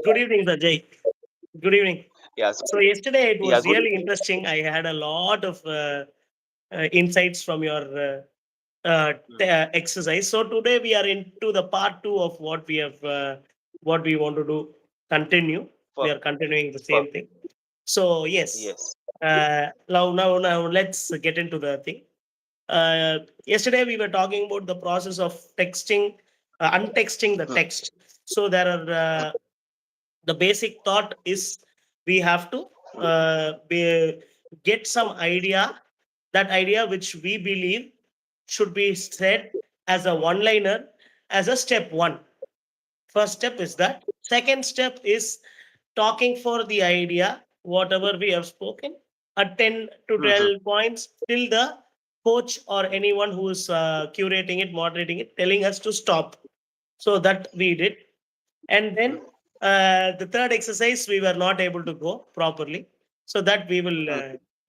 Good evening, Sanjay. Good evening. Yeah. So yesterday it Yeah. was Good really evening. interesting. I had a lot of insights from your exercise. So today we are into the part two of what we want to do. Continue. We For, are continuing the for same thing. So yes. yes. Now let's get into the thing. Yesterday we were talking about the process of texting, untexting the Hmm. text. So there are the basic thought is we have to get some idea, that idea which we believe should be said as a one liner, as a step one. First step is that. Second step is talking for the idea, whatever we have spoken, at 10 to Hmm. 12 points till the coach or anyone who is curating it, moderating it, telling us to stop. So that we did. And then the third exercise, we were not able to go properly. So that we will,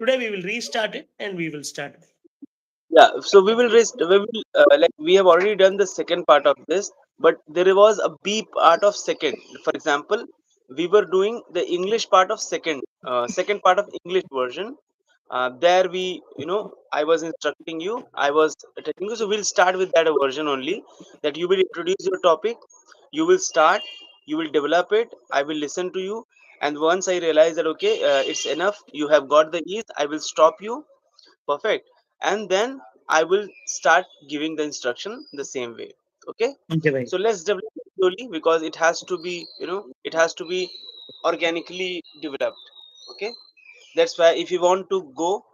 today we will restart it and we will start. Yeah. So we will rest. We will like we have already done the second part of this, but there was a B part of second. For example, we were doing the English part of second part of English version. There we, I was instructing you. I was telling you. So we'll start with that version only. That you will introduce your topic. You will start. You will develop it. I will listen to you. And once I realize that okay, it's enough. You have got the ease. I will stop you. Perfect. And then I will start giving the instruction the same way. Okay. Okay, bhai. So let's develop it slowly because it has to be, it has to be organically developed. Okay. That's why if you want to go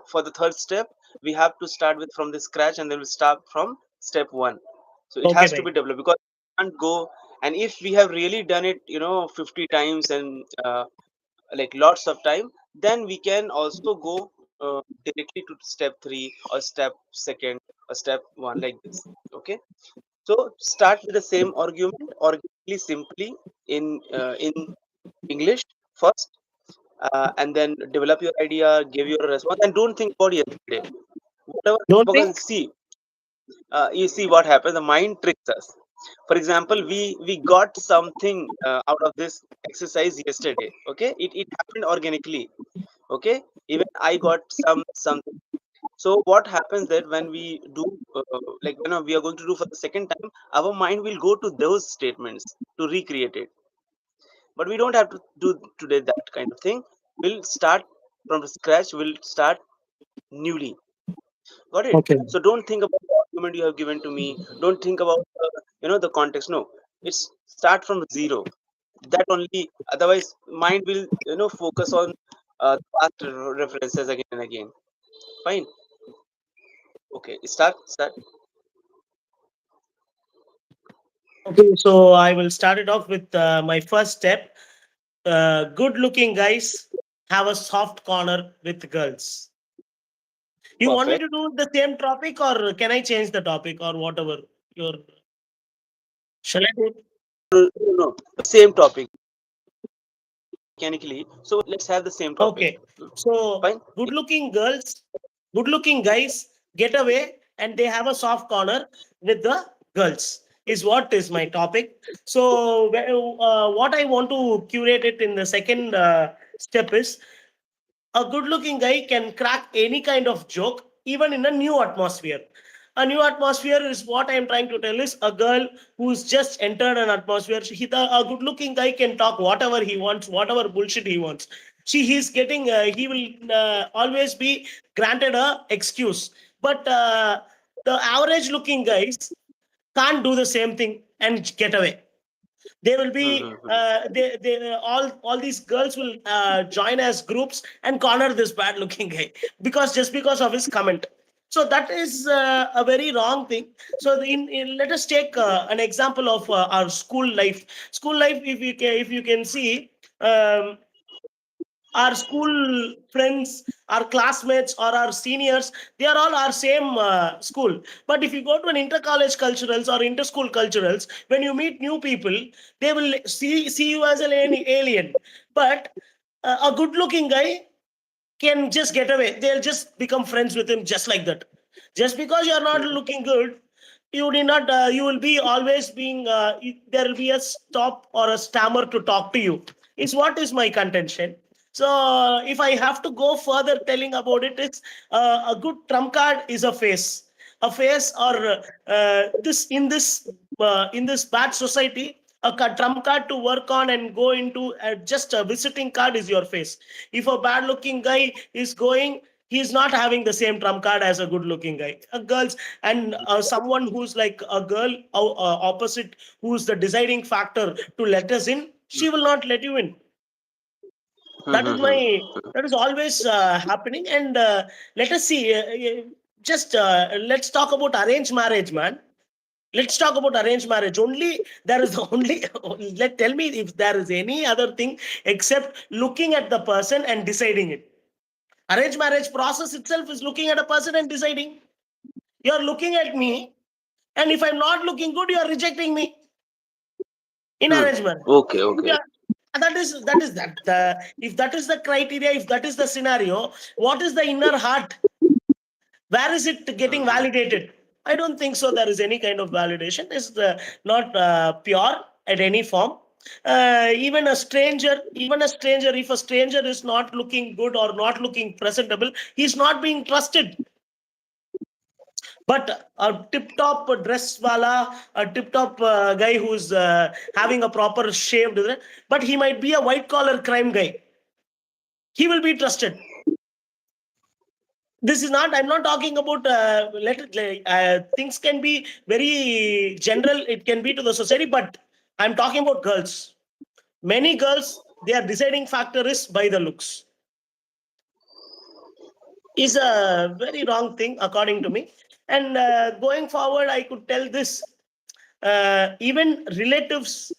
for the third step, we have to start with from the scratch and then we'll start from step one. So it Okay, has to bhai. be developed because you can't go. And if we have really done it, 50 times and like lots of time, then we can also go directly to step three or step second or step one like this. Okay. So start with the same argument organically, simply in English first, and then develop your idea, give your response, and don't think about yesterday. Whatever, Don't because think? see, you see what happens. The mind tricks us. For example, we got something out of this exercise yesterday. Okay, it happened organically. Okay, even I got something. So what happens that when we do like when we are going to do for the second time, our mind will go to those statements to recreate it. But we don't have to do today that kind of thing. We'll start from the scratch. We'll start newly. Got it? Okay. So don't think about the argument you have given to me. Don't think about the context. No, it's start from zero. That only. Otherwise, mind will focus on past references again and again. Fine. Okay. Start. Okay, so I will start it off with my first step. Good looking guys have a soft corner with girls. You want me Perfect. to do the same topic or can I change the topic or whatever? Your Shall I do it? No, no, no. Same topic mechanically. So let's have the same topic. Okay. So Fine. good looking guys get away and they have a soft corner with the girls is what is my topic. So what I want to curate it in the second step is a good looking guy can crack any kind of joke even in a new atmosphere. A new atmosphere is what I'm trying to tell is a girl who's just entered an atmosphere. A good looking guy can talk whatever he wants, whatever bullshit he wants. He will always be granted a excuse. But the average looking guys can't do the same thing and get away. They will be Mm-hmm. they all these girls will join as groups and corner this bad looking guy because just because of his comment. So that is a very wrong thing. So let us take an example of our school life. If you can see, um, our school friends, our classmates, or our seniors, they are all our same school. But if you go to an inter-college culturals or inter-school culturals, when you meet new people, they will see you as an alien. But a good-looking guy can just get away. They'll just become friends with him just like that. Just because you're not looking good, you need not, you will be always being, there will be a stop or a stammer to talk to you, is what is my contention. So if I have to go further telling about it, it's a good trump card is a face, or this in this bad society, a trump card to work on and go into, just a visiting card is your face. If a bad looking guy is going, he's not having the same trump card as a good looking guy, girls. And someone who's like a girl, opposite, who's the deciding factor to let us in, she will not let you in. That is my, that is always happening. And let us see, just let's talk about arranged marriage, man. Let's talk about arranged marriage only. There is only let tell me if there is any other thing except looking at the person and deciding it. Arranged marriage process itself is looking at a person and deciding. You're looking at me, and if I'm not looking good, you're rejecting me in arranged marriage. Okay, okay. Yeah, that if that is the criteria, if that is the scenario, what is the inner heart? Where is it getting validated? I don't think so. There is any kind of validation. It's not pure at any form. Even a stranger, if a stranger is not looking good or not looking presentable, he's not being trusted. But a tip-top dress wala, a tip-top guy who's having a proper shaved, but he might be a white-collar crime guy. He will be trusted. This is not, I'm not talking about, things can be very general. It can be to the society, but I'm talking about girls. Many girls, their deciding factor is by the looks. Is a very wrong thing according to me. And going forward, I could tell this, even relatives,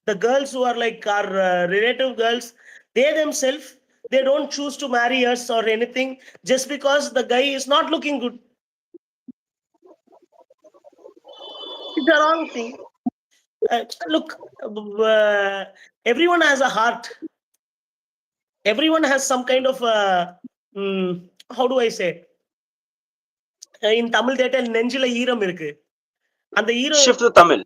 the girls who are like our relative girls, they themselves, they don't choose to marry us or anything just because the guy is not looking good. It's a wrong thing. Look, everyone has a heart. Everyone has some kind of how do I say, in Tamil theater நெஞ்சில ஈரம் இருக்கு. அந்த ஈரம் Shift to Tamil.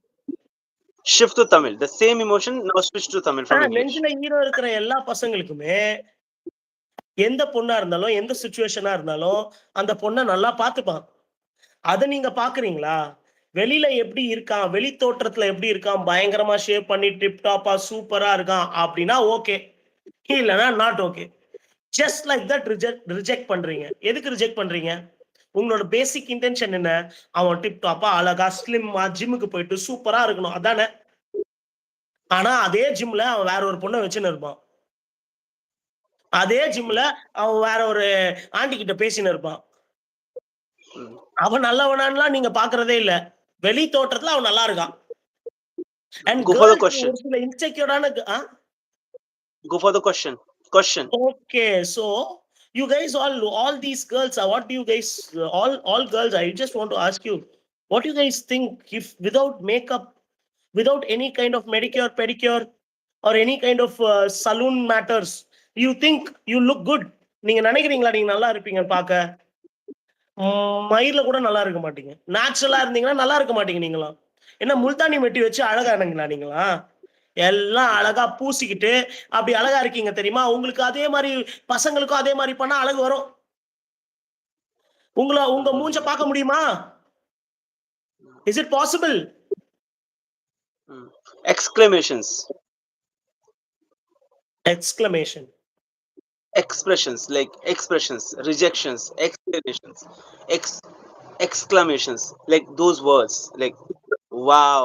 Shift to Tamil. The same emotion now switch to Tamil from English. நெஞ்சில ஈரம் இருக்கிற எல்லா பசங்களுக்குமே எந்த பொண்ணா இருந்தாலும், எந்த சுச்சுவேஷனா இருந்தாலும், அந்த பொண்ணை நல்லா பார்த்துப்பான். அதை நீங்க பாக்குறீங்களா? வெளியில எப்படி இருக்கான், வெளி தோற்றத்துல எப்படி இருக்கான், பயங்கரமா ஷேப் பண்ணி டிப்டாப்பா சூப்பரா இருக்கான் அப்படின்னா ஓகே, இல்லைன்னா not okay. Just like that reject பண்றீங்க. எதுக்கு ரிஜெக்ட் பண்றீங்க? உங்களோட பேசிக் இன்டென்ஷன் என்ன? அவன் டிப்டாப்பா அழகா ஸ்லிம்மா ஜிம்முக்கு போயிட்டு சூப்பரா இருக்கணும், அதானே? ஆனா அதே ஜிம்ல அவன் வேற ஒரு பொண்ணை வச்சுன்னு இருப்பான். அதே ஜிம்ல அவன் வேற ஒரு ஆண்டி கிட்ட பேசின்னு இருப்பான். அவன் நல்லவனான்லாம் நீங்க பாக்குறதே இல்ல. வெளி தோற்றத்துல அவன் நல்லா இருக்கான். And go for the question. ஒரு சில இன்செக்யூரான Go for the question. Okay, so you guys all these girls, what do you guys, all girls, I just want to ask you, what do you guys think if without makeup, without any kind of manicure pedicure or any kind of saloon matters, you think you look good? நீங்க நினைக்கிறீங்களா நீங்க நல்லா இருப்பீங்கன்னு பாக்க? மயில கூட நல்லா இருக்க மாட்டீங்க. நேச்சுரலா இருந்தீங்கன்னா நல்லா இருக்க மாட்டீங்க. நீங்களாம் என்ன முல்தானி மெட்டி வச்சு அழகா இருந்தீங்களா? நீங்களா எல்லாம் அழகா பூசிக்கிட்டு அப்படி அழகா இருக்கீங்க தெரியுமா? உங்களுக்கு அதே மாதிரி பசங்களுக்கும் அதே மாதிரி பண்ணா அழகு வரும். உங்க மூஞ்ச பார்க்க முடியுமா? Is it possible? Exclamations. Expressions, like expressions, rejections, explanations, exclamations, like those words, like wow,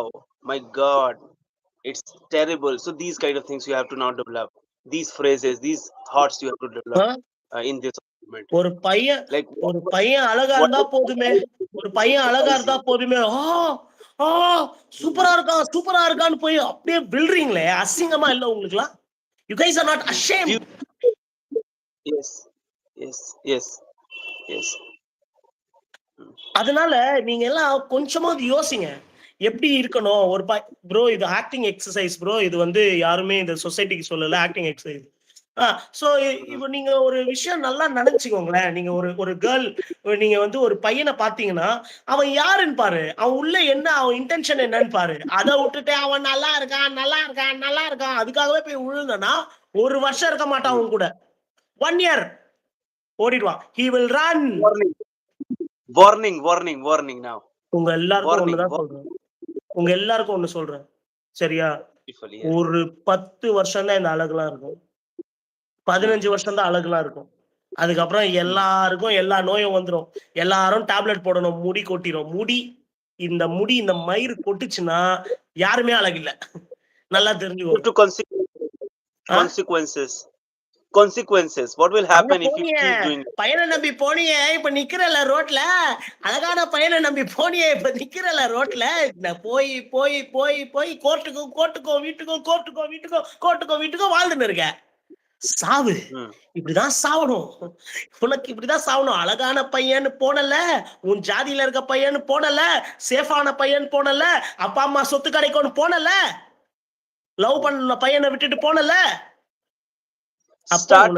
my god, it's terrible. So these kind of things you have to now develop. These phrases, these thoughts you have to develop in this moment. ஒரு பையன் அழகா இருந்தா போதுமே. ஒரு பையன் அழகா இருந்தா போதுமே. சூப்பரா இருக்கான்னு போய் அப்படியே வில்றீங்களே, அசிங்கமா இல்ல உங்களுக்குலாம்? You guys are not ashamed. Yes. அதனால நீங்க எல்லாம் கொஞ்சமாவது யோசிங்க, எப்படி இருக்கணும். ஒரு ப்ரோ, இது ஆக்டிங் எக்ஸசைஸ் ப்ரோ. இது வந்து யாருமே இந்த சொசைட்டிக்கு சொல்லல, ஆக்டிங் எக்ஸசைஸ். ஸோ இப்போ நீங்க ஒரு விஷயம் நல்லா நினைச்சுக்கோங்களேன். நீங்க ஒரு ஒரு கேர்ள், நீங்க வந்து ஒரு பையனை பாத்தீங்கன்னா, அவன் யாருன்னு பாரு, அவன் உள்ள என்ன, அவன் இன்டென்ஷன் என்னன்னு பாரு. அதை விட்டுட்டு அவன் நல்லா இருக்கான், நல்லா இருக்கான், நல்லா இருக்கான், அதுக்காகவே போய் விழுந்தனா 1 வருஷம் இருக்க மாட்டான் அவன் கூட. 1 year ஓடிடுவான். He will run. Warning, warning, warning, warning now. உங்க எல்லாருக்கும் Warning, ஒண்ணுதான் சொல்றேன். உங்க எல்லாருக்கும் ஒண்ணு சொல்றேன். சரியா? beautiful, yes. ஒரு 10 வருஷம் தான் இந்த அழகுலாம் இருக்கும். 15 வருஷம் தான் அழகுலாம் இருக்கும். அதுக்கப்புறம் எல்லாருக்கும் எல்லா நோயும் வந்துரும். எல்லாரும் டேப்லெட் போடணும். முடி கொட்டிரும். முடி இந்த மயிர் கொட்டுச்சுன்னா யாருமே அழகில்ல. நல்லா தெரிஞ்சுக்கோங்க. To consequences. Consequences. What will happen if you keep doing it? பையனை நம்பி போனியே, இப்ப நிக்கிறல ரோட்ல, அழகான பையனை நம்பி போனியே, இப்ப நிக்கிறல ரோட்ல, போய் போய் போய் போய் கோர்ட்டுக்கோ வாழ்ந்துன்னு இருக்க. சாவு. இப்படிதான் சாவணும். உனக்கு இப்படிதான் சாவணும். அழகான பையன் போனல, உன் ஜாதியில இருக்க பையன் போனல, சேஃபான பையன் போனல, அப்பா அம்மா சொத்து கிடைக்கும்னு போனல, லவ் பண்ண பையனை விட்டுட்டு போனல. Start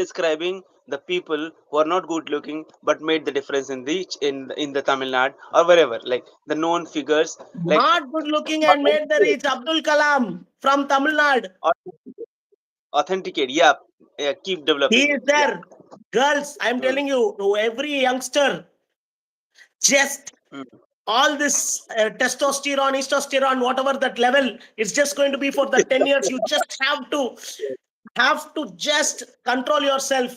describing the people who are not good looking but made the difference in the Tamil Nadu or wherever, like the known figures, like not good looking and made the reach. Abdul Kalam from Tamil Nadu. Authenticate. Yeah, keep developing. He is there. Girls, I'm telling you, to every youngster, just all this testosterone, whatever that level, it's just going to be for the 10 years. You just have to just control yourself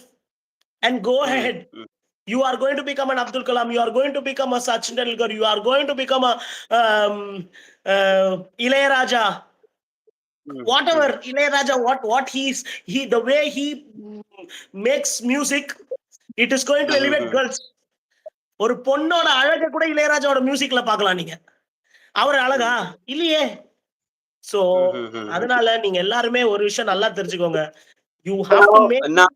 and go ahead. You are going to become an Abdul Kalam. You are going to become a Sachin Tendulkar. You are going to become a Ilayaraja. Whatever Ilayaraja, what the way he makes music, it is going to elevate girls. ஒரு பொண்ணோட அழக கூட இளையராஜாவோட மியூசிக்ல பார்க்கலாம் நீங்க. அவர் அழகா இல்லையே. சோ அதனால நீங்க எல்லாருமே ஒரு விஷயம் நல்லா தெரிஞ்சுக்கோங்க. You have to make. Now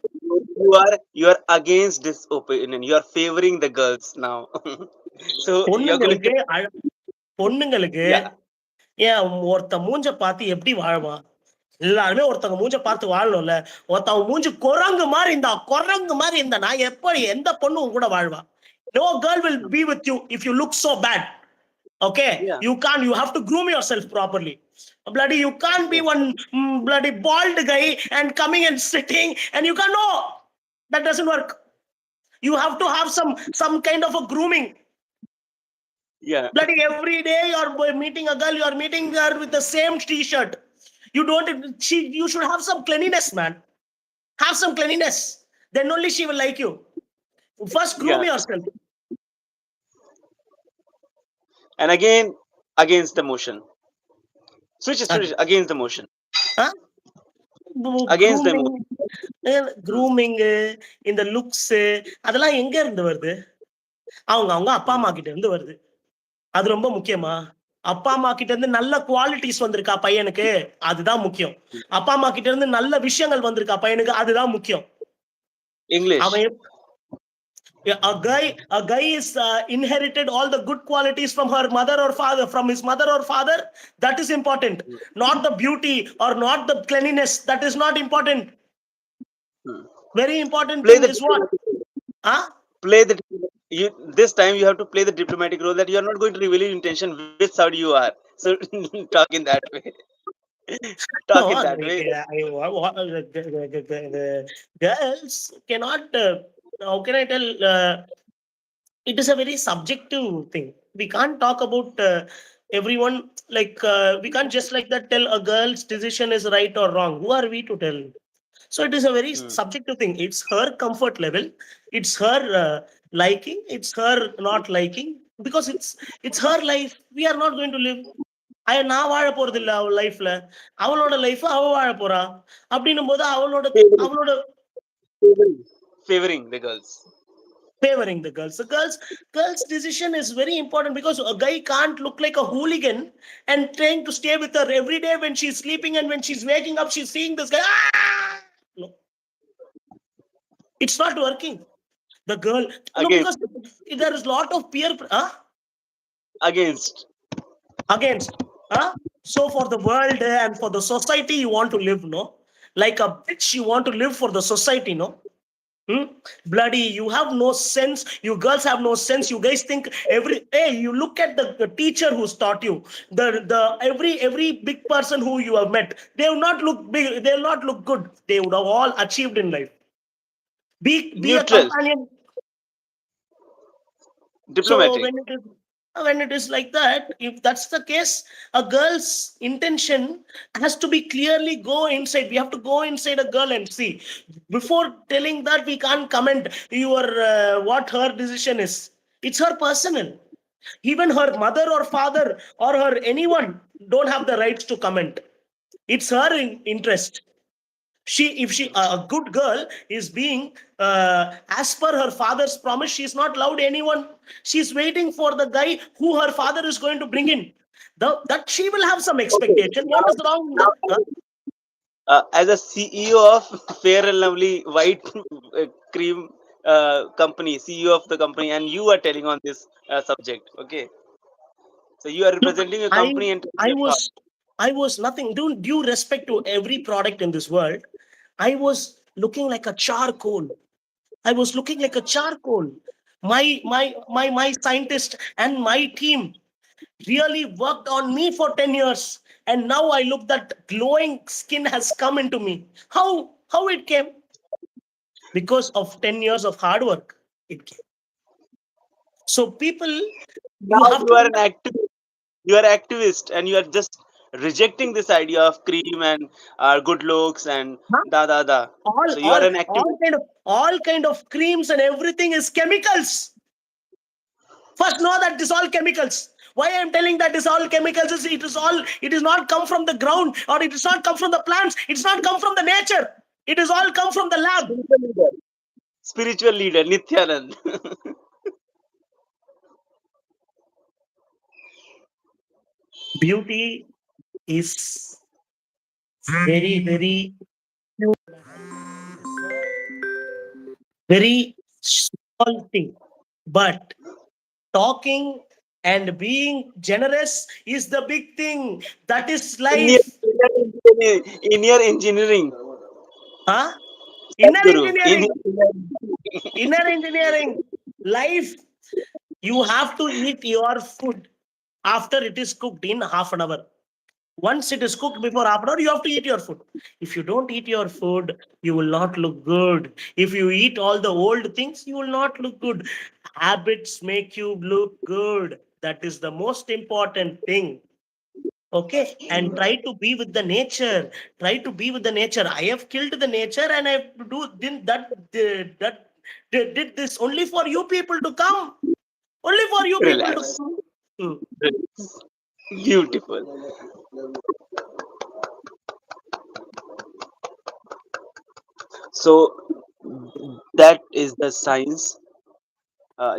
you are against this opinion. You are favoring the girls now. So பொண்ணுங்களுக்கு ஏன் ஒருத்த மூஞ்ச பார்த்து எப்படி வாழ்வா? எல்லாருமே ஒருத்தவங்க மூஞ்ச பார்த்து வாழணும்ல. ஒருத்தவங்க மூஞ்சி குரங்கு மாதிரி இருந்தா நான் எப்படி எந்த பொண்ணும் கூட வாழ்வா? No girl will be with you if you look so bad. Okay? Yeah. You have to groom yourself properly. Bloody, you can't be one bloody bald guy and coming and sitting and you can't, no. That doesn't work. You have to have some kind of a grooming. Yeah. Bloody, every day you're meeting a girl, you're meeting her with the same t-shirt. You should have some cleanliness, man. Have some cleanliness. Then only she will like you. First groom yourself. And again, against the motion. Switch against the motion. Against the motion. Grooming, in the looks, அதெல்லாம் எங்க இருந்து வருது? அவங்க அப்பா அம்மா கிட்ட இருந்து வருது. அது ரொம்ப முக்கியமா? அப்பா அம்மா கிட்ட இருந்து நல்ல குவாலிட்டிஸ் வந்திருக்கா பையனுக்கு, அதுதான் முக்கியம். அப்பா அம்மா கிட்ட இருந்து நல்ல விஷயங்கள் வந்திருக்கா பையனுக்கு, அதுதான் முக்கியம். English. A guy is inherited all the good qualities from her mother or father, from his mother or father. That is important. Not the beauty or not the cleanliness. That is not important. Very important thing is what? This time you have to play the diplomatic role, that you are not going to reveal your intention which side you are. So talk in that way. Girls cannot. How can I tell? It is a very subjective thing. We can't talk about everyone. Like we can't just like that tell a girl's decision is right or wrong. Who are we to tell? So it is a very subjective thing. It's her comfort level. It's her liking. It's her not liking. Because it's her life. We are not going to live. நான் வாழ போறது இல்ல அவள் லைஃப்ல. அவளோட life அவ வாழ போறா. அப்படின்னும் போது அவளோட favoring the girls. The girls decision is very important, because a guy can't look like a hooligan and trying to stay with her every day when she's sleeping, and when she's waking up she's seeing this guy. No, it's not working. The girl, no, because there is lot of peer against. So for the world and for the society you want to live, no, like a bitch. You want to live for the society, no? Hmm? Bloody, you have no sense. You girls have no sense. You guys think every, hey, you look at the teacher who's taught you, the every big person who you have met, they will not look big, they will not look good. They would have all achieved in life. Be a Neutral, companion. So diplomatic. when it is like that, if that's the case, a girl's intention has to be clearly go inside. We have to go inside a girl and see. Before telling that, we can't comment your what her decision is. It's her personal. Even her mother or father or her anyone don't have the rights to comment. It's her interest. She, if she, a good girl is being as per her father's promise, she's not allowed anyone. She's waiting for the guy who her father is going to bring in. That she will have some Okay. expectation. What is wrong with that, huh? As a CEO of Fair and Lovely White Cream company, CEO of the company, and you are telling on this subject. Okay, so you are Look, representing a i company and telling i your was thought. I was nothing. Due respect to every product in this world, I was looking like a charcoal. I was looking like a charcoal. My scientist and my team really worked on me for 10 years, and now I look that glowing skin has come into me. How it came? Because of 10 years of hard work it came. So people, Now you have you to are an activist. You are activist, and you are just rejecting this idea of cream and good looks and huh? da da da. all So you are all an activist. all kind of creams and everything is chemicals. First, know that this all chemicals. Why I am telling that this all chemicals is, it is all, it is not come from the ground, or it is not come from the plants. It's not come from the nature. It is all come from the lab. Spiritual leader, spiritual leader Nityanand. Beauty is very very small thing, but talking and being generous is the big thing. That is in your, life. in your engineering, Huh? Inner Sadhguru, in engineering. your Inner engineering. Life. You have to eat your food after it is cooked in half an hour. Once it is cooked before half an hour, you have to eat your food. If you don't eat your food, you will not look good. If you eat all the old things, you will not look good. Habits make you look good. That is the most important thing. Okay, and try to be with the nature. Try to be with the nature. I have killed the nature, and I do did that. That did this only for you people to come. Only for you people to relax. come. Hmm. Relax. Beautiful. So that is the science uh,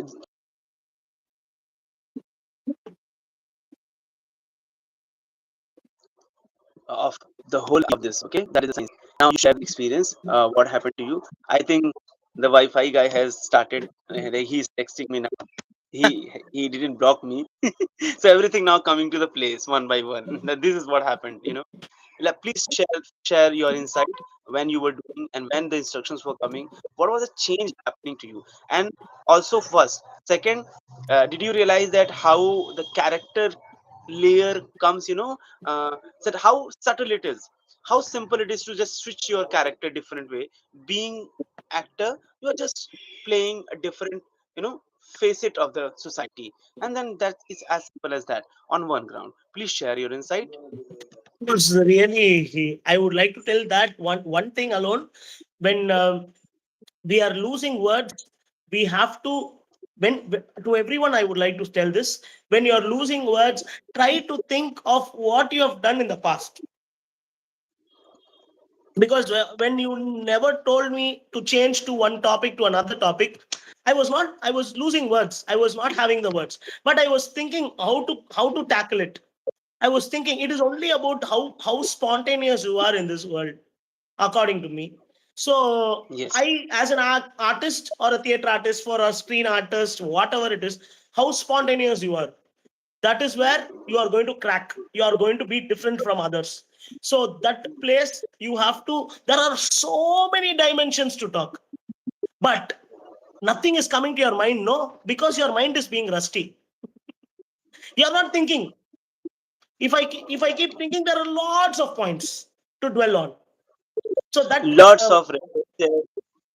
of the whole of this. Okay, that is the science. Now you share the experience. What happened to you? I think the Wi-Fi guy has started. He's texting me now. He didn't block me. So everything now coming to the place one by one. This is what happened. Like, please share your insight when you were doing and when the instructions were coming. What was the change happening to you? And also, first, second, did you realize that how the character layer comes? That how subtle it is, how simple it is to just switch your character different way. Being actor, you are just playing a different, facet of the society, and then that is as simple as that on one ground. Please share your insight. Was really, I would like to tell that one thing alone. When we are losing words, we have to, when, to everyone I would like to tell this: when you are losing words, try to think of what you have done in the past. Because when you never told me to change to one topic to another topic, I was losing words. I was not having the words, but I was thinking how to tackle it. I was thinking it is only about how spontaneous you are in this world, according to me. So Yes. I, as an artist or a theater artist, for a screen artist, whatever it is, how spontaneous you are. that is where you are going to crack. You are going to be different from others. So that place you have to, there are so many dimensions to talk, but nothing is coming to your mind, no, because your mind is being rusty. You're not thinking. If I keep thinking, there are lots of points to dwell on. So that Lots of references,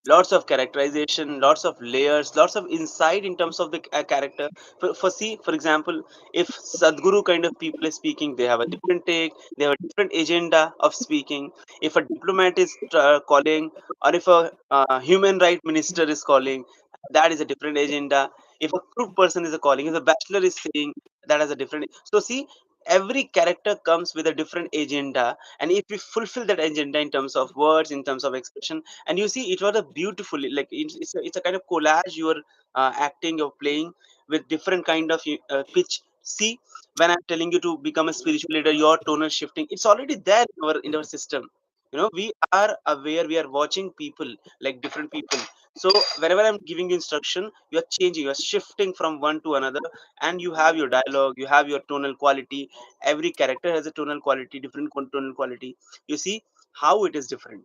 lots of characterization, lots of layers, lots of insight in terms of the character. For see, for example, if Sadguru kind of people is speaking, they have a different take, they have a different agenda of speaking. If a diplomat is calling, or if a human right minister is calling, that is a different agenda. If a crook person is calling, if a bachelor is saying, that has a different. So see, every character comes with a different agenda, and if we fulfill that agenda in terms of words, in terms of expression, and you see it was a beautifully, like it's a kind of collage, you're acting, you're playing with different kind of pitch. See, when I'm telling you to become a spiritual leader, your tonal shifting, it's already there in our system. We are aware, we are watching people, like different people. So whenever I'm giving you instruction, you're changing, you're shifting from one to another, and you have your dialogue, you have your tonal quality. Every character has a tonal quality, different tonal quality. You see how it is different.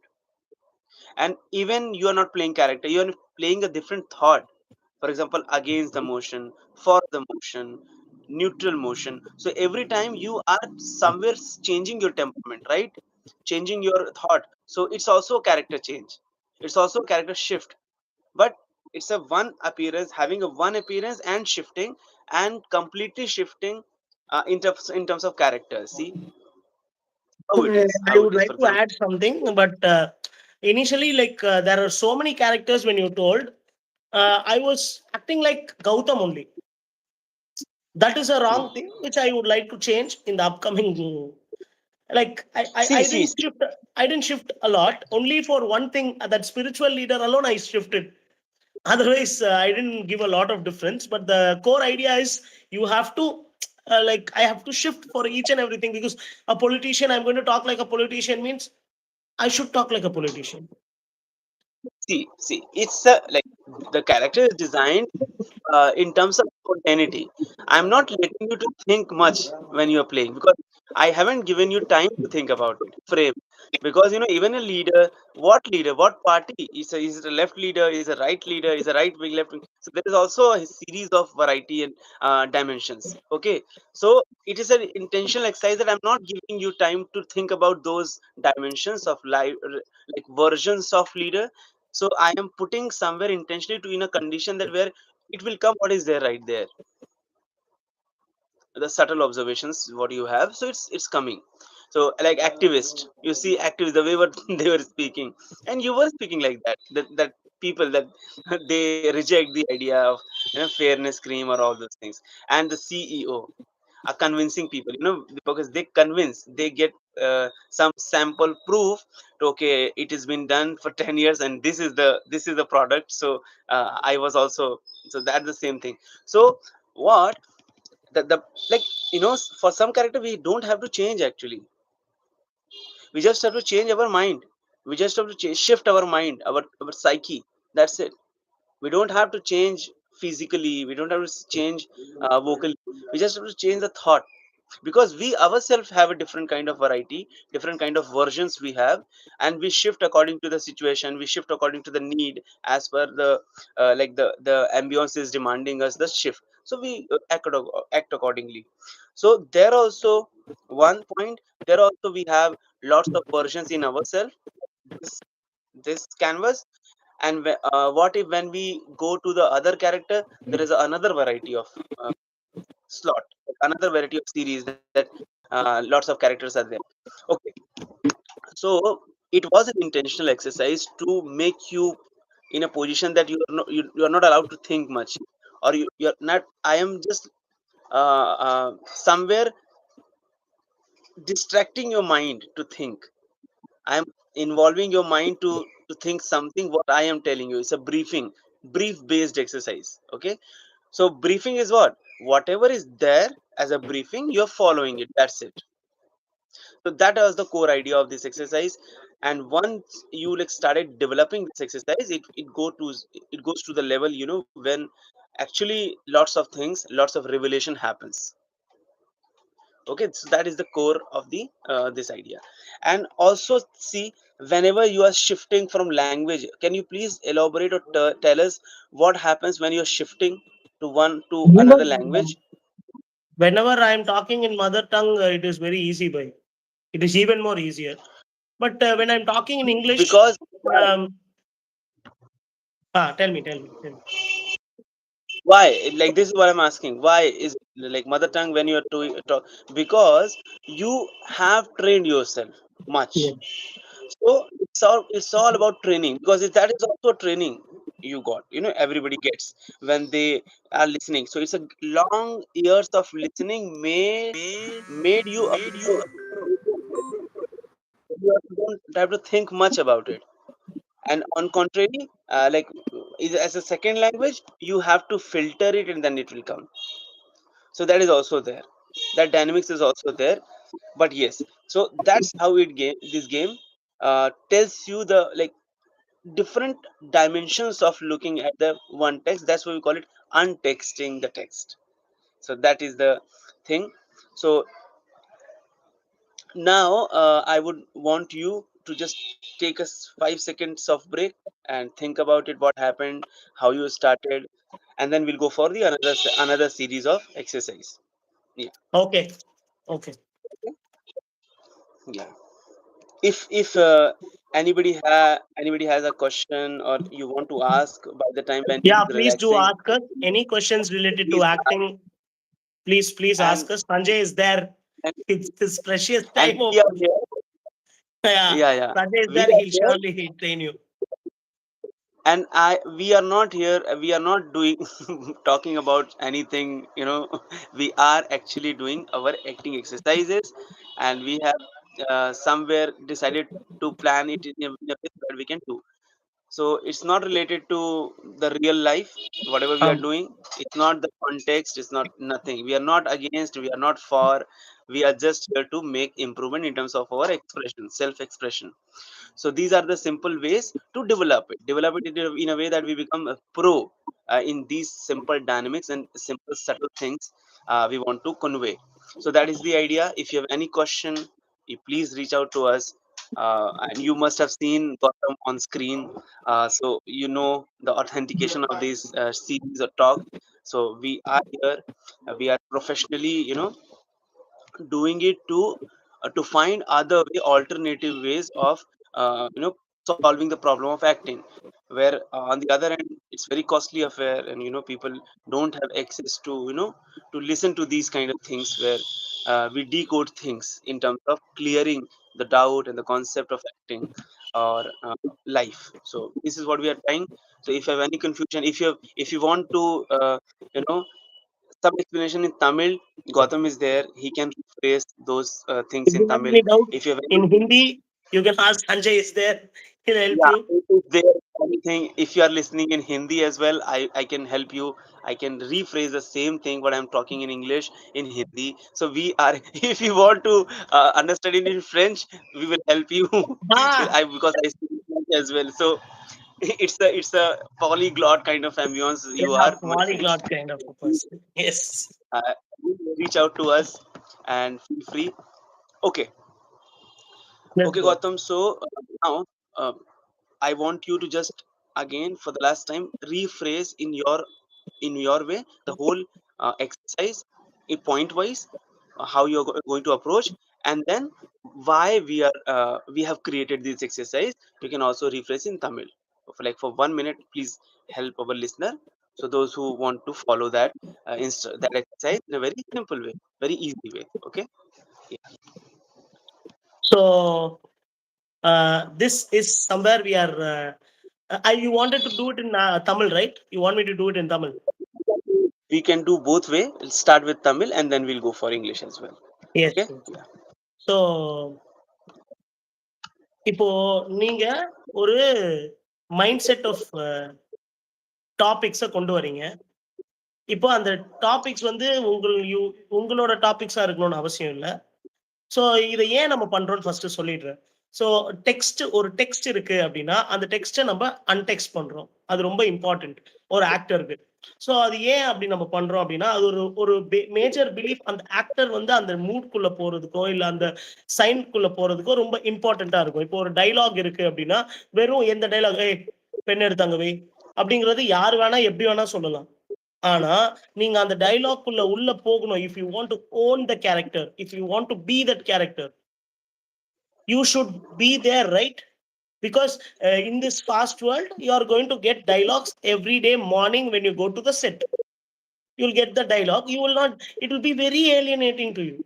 And even you are not playing character, you are playing a different thought. For example, against the motion, for the motion, neutral motion. So every time you are somewhere changing your temperament, right? Changing your thought. So it's also a character change, it's also a character shift. But it's a one appearance, having a one appearance and shifting, and completely shifting in terms of character. See how it is, I how it would is, like for to example. add something, but initially, like there are so many characters when you told. I was acting like Gautam only. That is a wrong thing, which I would like to change in the upcoming. Like See, I see, didn't see. shift. I didn't shift a lot. Only for one thing, that spiritual leader alone, I shifted. Otherwise, I didn't give a lot of difference. But the core idea is you have to. Like I have to shift for each and everything, because a politician, I'm going to talk like a politician means I should talk like a politician. See, it's a, like, the character is designed in terms of spontaneity. I'm not letting you to think much when you're playing, because I haven't given you time to think about it. Frame. Because even a leader, what party? Is it a left leader, is a right leader, is a right wing, left wing. So there is also a series of variety and dimensions. Okay. So it is an intentional exercise that I'm not giving you time to think about those dimensions of life, like versions of leader. So I am putting somewhere intentionally to in a condition that where it will come what is there right there, the subtle observations what you have. So it's coming. So like activist, you see activists, the way what they were speaking, and you were speaking like that people that they reject the idea of fairness cream or all those things. And the CEO are convincing people, because they convince, they get some sample proof to, okay, it has been done for 10 years and this is the product. So I was also, so that's the same thing. So what the like, for some character we don't have to change actually. We just have to change our mind. We just have to shift our mind, our psyche. That's it. We don't have to change physically, we don't have to change vocally. We just have to change the thought, because we ourselves have a different kind of variety, different kind of versions we have. And we shift according to the situation, we shift according to the need, as per the like the ambience is demanding us the shift. So we act accordingly. So there also one point, there also we have lots of versions in ourselves, this this canvas. And what if when we go to the other character, there is another variety of slot, another variety of series, that lots of characters are there. Okay. So it was an intentional exercise to make you in a position that you are not allowed to think much, or you're not. I am just somewhere distracting your mind to think. I am involving your mind to think something what I am telling you. It's a brief based exercise. Okay. So briefing is what? Whatever is there as a briefing, you're following it. That's it. So that was the core idea of this exercise. And once you like started developing this exercise, it goes to the level, when actually lots of things, lots of revelation happens. Okay, so that is the core of the this idea. And also see, whenever you are shifting from language, can you please elaborate or tell us what happens when you're shifting to one to Whenever another language? whenever I am talking in mother tongue, it is very easy, by it is even more easier. But when I'm talking in English, Because um, tell me. why, like, this is what I'm asking, why is like mother tongue when you're doing talk? Because you have trained yourself much. Yeah. So it's all about training, because that is also training you got, everybody gets when they are listening. So it's a long years of listening made you a pro. You don't have to think much about it. And on contrary, as a second language, you have to filter it and then it will come. So that is also there, that dynamics is also there. But yes, so that's how this game tells you the like different dimensions of looking at the one text. That's why we call it untexting the text. So that is the thing. So now I would want you to just take us 5 seconds of break and think about it, what happened, how you started, and then we'll go for the another series of exercise. Yeah. Okay. Okay. Yeah. If anybody has a question or you want to ask by the time when Yeah, he's please do relaxing, ask us any questions related to please ask. acting. Please and ask us. Sanjay is there. and, It's his precious and time we are open. here. Yeah, Yeah, yeah, Sanjay is we there. are He'll here. surely train you. And we are not here, we are not doing talking about anything, we are actually doing our acting exercises. And we have somewhere decided to plan it in a way that we can do. So it's not related to the real life, whatever we are Um, doing. It's not the context, it's not nothing. We are not against, we are not for. We are just here to make improvement in terms of our expression, self expression. So these are the simple ways to develop it in a way that we become a pro in these simple dynamics and simple subtle things we want to convey. So that is the idea. If you have any question, you please reach out to us. And you must have seen bottom on screen, so you know the authentication of this series or talk. So we are here, we are professionally, doing it to find other way, alternative ways of solving the problem of acting, where on the other end it's very costly affair, and people don't have access to to listen to these kind of things, where we decode things in terms of clearing the doubt and the concept of acting or life. So this is what we are trying. So if you have any confusion, if you want to you know some explanation in Tamil, Gautam is there. He can phrase those things if in you have Tamil. any doubt If you have any, in Hindi, you can ask Sanjay is there. He'll help yeah, you. if there anything, if you are listening in Hindi as well, I can help you. I can rephrase the same thing what I'm talking in English in Hindi. So we are, if you want to understand it in French, we will help you. Ah, Because I speak French as well. So it's a polyglot kind of ambience you yeah, are, my friend. polyglot kind of a person. Yes. Uh, Reach out to us and feel free. Okay, Let's okay, go. Gautam. So now uh, I want you to just again for the last time rephrase in your way the whole exercise, in point wise, how you're going to approach, and then why we have created this exercise. You can also rephrase in Tamil. For 1 minute, please help our listener. So those who want to follow that exercise in a very simple way, very easy way. Okay. Yeah. So this is somewhere we are. You wanted to do it in Tamil, right? You want me to do it in Tamil? We can do both way. We'll start with Tamil and then we'll go for English as well. Yes. Okay. Yes. Yeah. So இப்போ நீங்க ஒரு mind set of டாபிக்ஸை கொண்டு வரீங்க. இப்போ அந்த topics வந்து உங்களோட டாபிக்ஸா இருக்கணும்னு அவசியம் இல்லை. ஸோ இதை ஏன் நம்ம பண்றோம்னு ஃபர்ஸ்ட் சொல்லிடுறேன். ஸோ ஒரு டெக்ஸ்ட் இருக்கு அப்படின்னா அந்த டெக்ஸ்ட்டை நம்ம அன்டெக்ஸ்ட் பண்றோம். அது ரொம்ப இம்பார்ட்டன்ட் ஒரு ஆக்டருக்கு. ஸோ அது ஏன் அப்படி நம்ம பண்றோம் அப்படின்னா, அது ஒரு ஒரு மேஜர் பிலீஃப். அந்த ஆக்டர் வந்து அந்த மூட்குள்ள போறதுக்கோ, இல்ல அந்த சைன்குள்ள போறதுக்கோ ரொம்ப இம்பார்ட்டன்ட்டா இருக்கும். இப்போ ஒரு டயலாக் இருக்கு அப்படின்னா, வெறும் எந்த டயலாக், "ஏய் பென் எடுத்து அங்க வை" அப்படிங்கிறது யார் வேணா எப்படி வேணா சொல்லலாம். ஆனா, நீங்க அந்த டயலாக்குள்ள உள்ள போகணும். If you want to own the character, if you want to be that character, you should be there, right? Because in this fast world, you are going to get dialogues every day morning when you go to the set. You'll get the dialogue. You will not. It will be very alienating to you.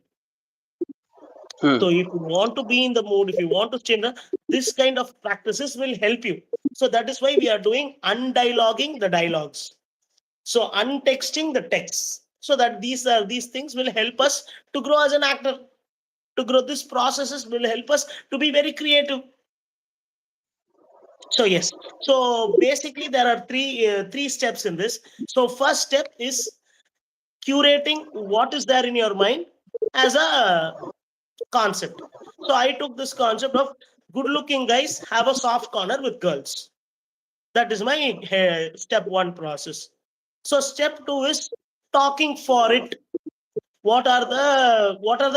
So if you want to be in the mood, if you want to change, this kind of practices will help you. So that is why we are doing undialoguing the dialogues. So untexting the texts. So that these things will help us to grow as an actor. To grow, these processes will help us to be very creative. So yes. So basically, there are three steps in this. So first step is curating what is there in your mind as a concept. So I took this concept of good-looking guys have a soft corner with girls. That is my step one process. So step two is talking for it. What are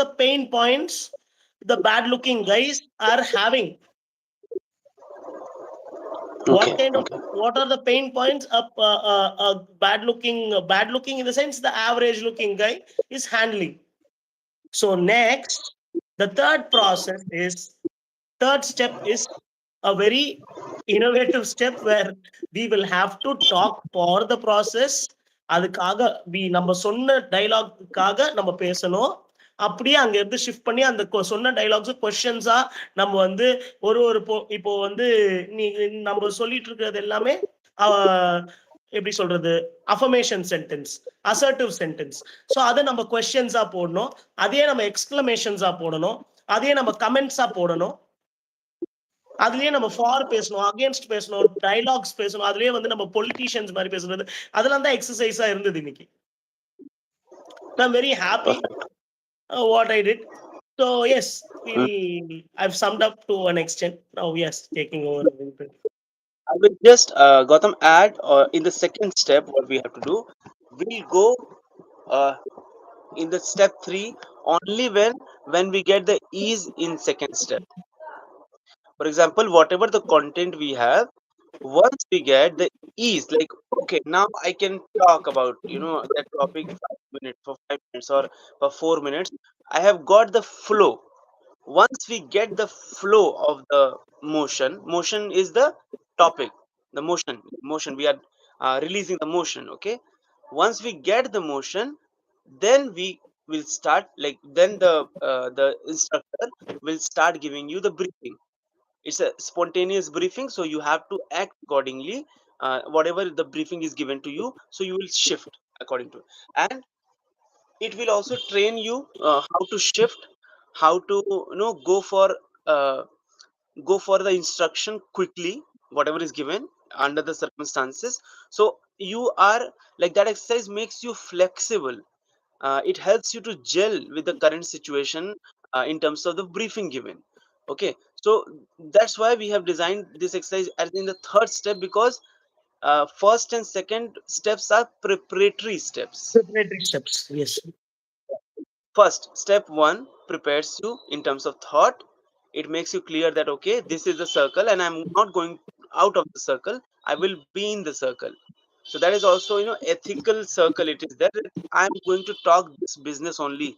the pain points the bad-looking guys are having? Okay. Okay. What are the pain points of bad looking in the sense the average looking guy is handling? So next, the third step is a very innovative step where we will have to talk for the process. அதுக்காக நம்ம சொன்ன டைலாக்குக்காக நம்ம பேசணும். அப்படியே அங்க இருந்து shift பண்ணி அந்த சொன்ன டைலாக்ஸ் கொஸ்டின்ஸா நம்ம வந்து ஒரு இப்போ வந்து நீ நம்ம சொல்லிட்டு இருக்கிறது எல்லாமே எப்படி சொல்றது, affirmation sentence, assertive sentence. So அதை நம்ம கொஸ்டின்ஸா போடணும், அதே நம்ம எக்ஸ்கிளமேஷன்ஸா போடணும், அதே நம்ம கமெண்ட்ஸா போடணும், அதுலயே நம்ம ஃபார் பேசணும், அகேன்ஸ்ட் பேசணும், டைலாக்ஸ் பேசணும், அதுலயே வந்து நம்ம பொலிட்டீஷியன்ஸ் மாதிரி பேசுறது, அதெல்லாம் தான் எக்ஸசைஸா இருந்தது இன்னைக்கு. I'm very happy what I did. So yes, I've summed up to an extent. Now yes, taking over a little bit. I will just Gautam add in the second step what we have to do. We'll go uh, in the step 3 only when we get the ease in second step. For example, whatever the content we have, once we get the ease, like okay, now I can talk about that topic 5 minutes for 5 minutes or for 4 minutes. I have got the flow. Once we get the flow of the motion is the topic, the motion we are releasing the motion. Okay, once we get the motion, then we will start, like then the instructor will start giving you the briefing. It's a spontaneous briefing, so you have to act accordingly. Whatever the briefing is given to you, so you will shift according to it. And it will also train you how to shift, how to uh, go for the instruction quickly, whatever is given under the circumstances. So you are, like, that exercise makes you flexible. It helps you to gel with the current situation in terms of the briefing given. Okay, so that's why we have designed this exercise as in the third step, because first and second steps are preparatory steps. Preparatory steps. Yes. First, step 1 prepares you in terms of thought. It makes you clear that okay, this is the circle and I'm not going out of the circle, I will be in the circle. So that is also ethical circle. It is that I'm going to talk this business only.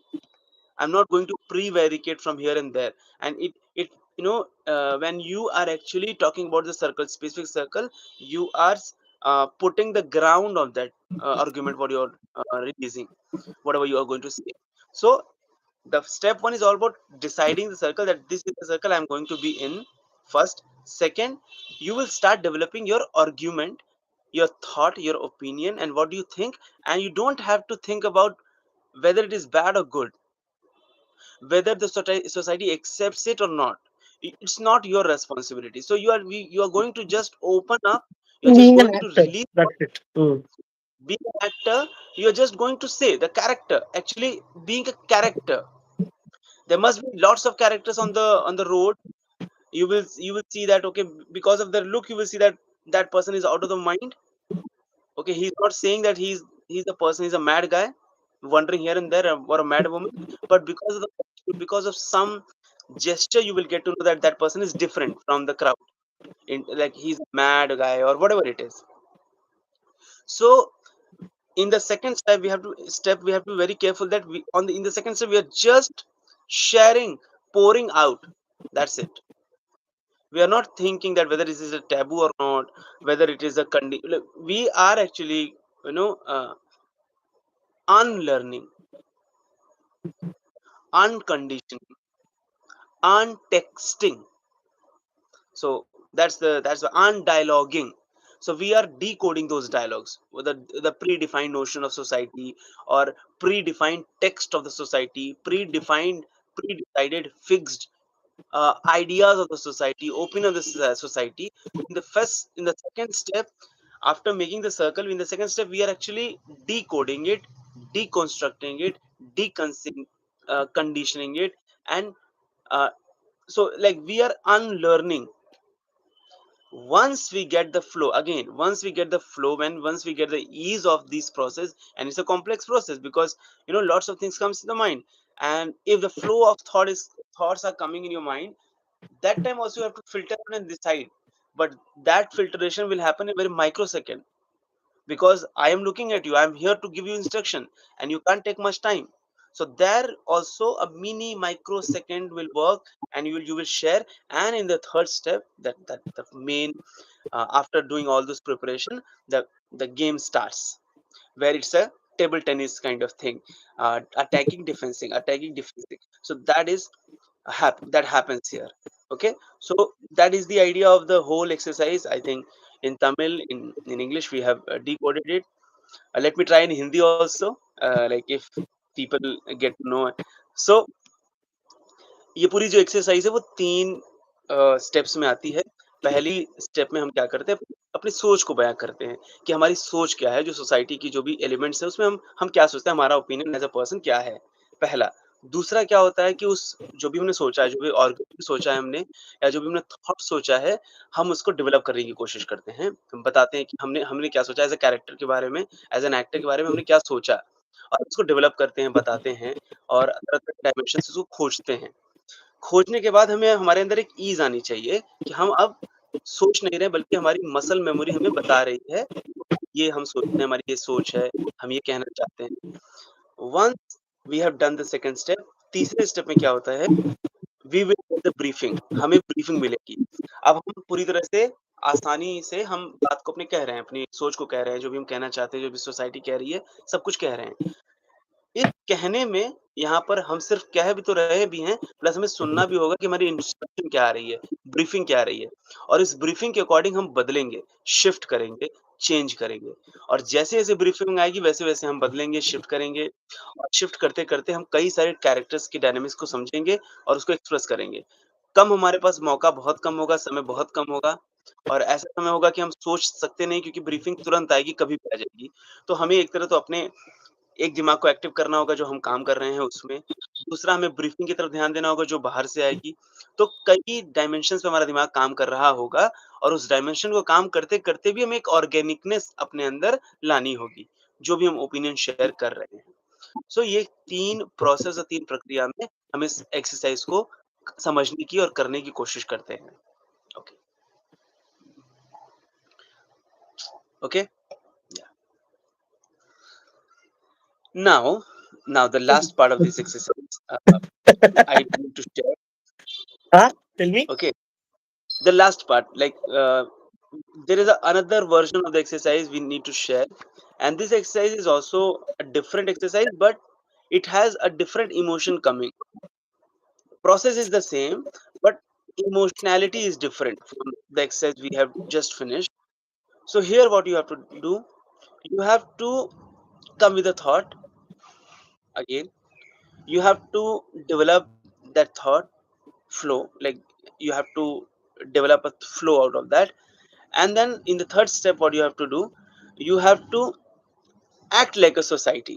I'm not going to prevaricate from here and there. And it when you are actually talking about the circle, specific circle, you are putting the ground of that argument what you're releasing, whatever you are going to say. So the step 1 is all about deciding the circle, that this is the circle I'm going to be in. First, second, you will start developing your argument, your thought, your opinion, and what do you think. And you don't have to think about whether it is bad or good, whether the society accepts it or not. It's not your responsibility. So you are going to just open up, you're just Being an going to actor. release. That's it. Being an actor, you're just going to say the character, actually being a character. There must be lots of characters on the road. You will see that okay, because of their look you will see that that person is out of the mind. Okay, he's not saying that he's a person, he's a mad guy wandering here and there, or a mad woman, but because of some gesture, you will get to know that that person is different from the crowd. Like he's a mad guy or whatever it is. So in the second step, we have to be very careful that we on the in the second step we are just sharing, pouring out. That's it. We are not thinking that whether this is a taboo or not, whether it is a we are actually, you know, unlearning, unconditioning, untexting. So that's the undialoguing. So we are decoding those dialogues with the predefined notion of society, or predefined text of the society, predefined, predecided, fixed ideas of the society, opinion of the society. In the second step, after making the circle, in the second step, we are actually decoding it, deconstructing it, conditioning it, and uh, so like we are unlearning. Once we get the flow, again, once we get the flow, when once we get the ease of this process, and it's a complex process because lots of things comes to the mind, and if the flow of thoughts are coming in your mind, that time also you have to filter and decide. But that filtration will happen in a very microsecond, because I am looking at you, I am here to give you instruction, and you can't take much time. So there also a mini microsecond will work, and you will share. And in the third step, that the main, after doing all this preparation, the game starts, where it's a table tennis kind of thing, attacking defending. So that is that happens here. Okay, so that is the idea of the whole exercise. I think in Tamil, in English we have decoded it. Let me try in Hindi also, like if people get to know. So ये पूरी जो exercise है वो 3 steps में आती है। पहली step में हम क्या करते हैं, अपनी सोच को बयाँ करते हैं कि हमारी सोच क्या है, जो सोसाइटी की जो भी एलिमेंट्स हैं उसमें हम क्या सोचते हैं, हमारा ओपिनियन एज़ अ पर्सन क्या है, पहला। दूसरा क्या होता है कि उस जो भी हमने सोचा है, जो भी आर्गुमेंट सोचा है हमने, या जो भी हमने थॉट सोचा है, हम उसको डेवलप करने की कोशिश करते हैं। हम बताते हैं कि हमने हमने क्या सोचा, एज़ अ कैरेक्टर के बारे में, एज़ एन एक्टर के बारे में हमने क्या सोचा, और उसको डेवलप करते हैं, बताते हैं, और अलग-अलग डायमेंशंस उसको खोजते हैं। खोजने के बाद हमें हमारे अंदर एक ईज़ आनी चाहिए कि हम अब सोच नहीं रहे, बल्कि हमारी मसल मेमोरी हमें बता रही है, ये हम सोचते हैं, हमारी ये सोच है, हम ये कहना चाहते हैं। Once we have done the second step, तीसरे स्टेप में क्या होता है, we will get the briefing, हमें ब्रीफिंग मिलेगी। अब हम पूरी तरह से आसानी से हम बात को अपने कह रहे हैं, अपनी सोच को कह रहे हैं, जो भी हम कहना चाहते हैं, जो भी सोसाइटी कह रही है, सब कुछ कह रहे हैं। इस कहने में यहाँ पर हम सिर्फ कह भी तो रहे भी हैं, प्लस हमें सुनना भी होगा कि हमारी इंस्ट्रक्शन क्या आ रही है, ब्रीफिंग क्या आ रही है, और इस ब्रीफिंग के अकॉर्डिंग हम बदलेंगे, शिफ्ट करेंगे, चेंज करेंगे, और जैसे-जैसे ब्रीफिंग आएगी वैसे-वैसे हम बदलेंगे, शिफ्ट करेंगे, और शिफ्ट करते-करते हम कई सारे कैरेक्टर्स की डायनामिक्स को समझेंगे और उसको एक्सप्रेस करेंगे। कम हमारे पास मौका बहुत कम होगा, समय बहुत कम होगा, और ऐसा समय होगा कि हम सोच सकते नहीं, क्योंकि ब्रीफिंग तुरंत आएगी, कभी भी आ जाएगी। तो हमें एक तरह तो अपने एक दिमाग को एक्टिव करना होगा जो हम काम कर रहे हैं उसमें। दूसरा, हमें ब्रीफिंग की तरफ ध्यान देना होगा जो बाहर से आएगी। तो कई डायमेंशंस पे हमारा दिमाग काम कर रहा होगा, और उस डायमेंशन को काम करते-करते भी हमें एक ऑर्गेनिकनेस अपने अंदर लानी होगी, जो भी हम ओपिनियन शेयर कर रहे हैं। सो ये 3 प्रोसेस और 3 प्रक्रिया में हम इस एक्सरसाइज को समझने की और करने की कोशिश करते हैं। Okay, okay? या। Now now the last part of this exercise, I need to share. Huh? Tell me. Okay, the last part, like there is another version of the exercise we need to share, and this exercise is also a different exercise, but it has a different emotion coming. Process is the same, but emotionality is different from the exercise we have just finished. So here what you have to do, you have to come with a thought. Again, you have to develop that thought flow, like you have to develop a flow out of that. And then in the third step, what you have to do, you have to act like a society.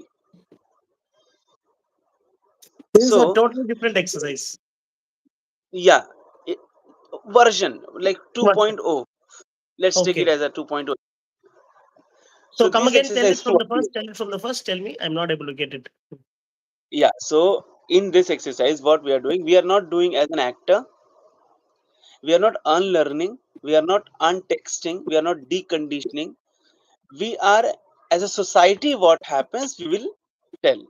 This is a So totally different exercise. yeah, it, version like What? 2.0, let's take it Okay. as a 2.0. So So come this again. Tell exercise it from the what first. Tell it from the first. Tell me. I'm not able to get it. yeah. So in this exercise, what we are doing, we are not doing as an actor, we are not unlearning, we are not untexting, we are not deconditioning. We are, as a society, what happens, we will tell